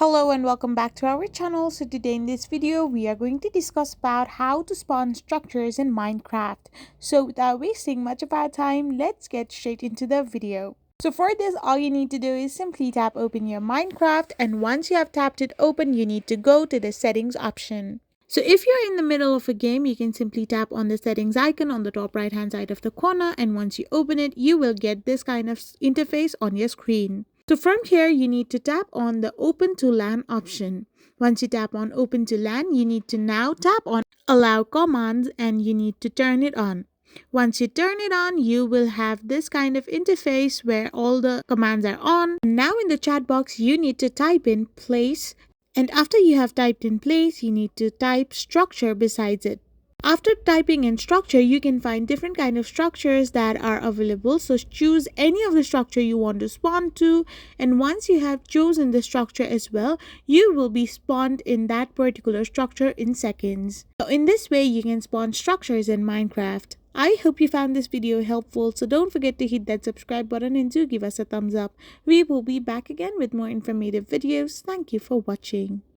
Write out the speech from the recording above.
Hello and welcome back to our channel. So today in this video we are going to discuss about how to spawn structures in Minecraft. So without wasting much of our time, let's get straight into the video. So for this, all you need to do is simply tap open your Minecraft, and once you have tapped it open, you need to go to the settings option. So if you're in the middle of a game, you can simply tap on the settings icon on the top right hand side of the corner, and once you open it, you will get this kind of interface on your screen. So from here, you need to tap on the Open to LAN option. Once you tap on Open to LAN, you need to now tap on Allow Commands and you need to turn it on. Once you turn it on, you will have this kind of interface where all the commands are on. Now in the chat box, you need to type in place, and after you have typed in place, you need to type structure besides it. After typing in structure, you can find different kind of structures that are available. So choose any of the structure you want to spawn to, and once you have chosen the structure as well, you will be spawned in that particular structure in seconds. So in this way, you can spawn structures in Minecraft. I hope you found this video helpful, so don't forget to hit that subscribe button and do give us a thumbs up. We will be back again with more informative videos. Thank you for watching.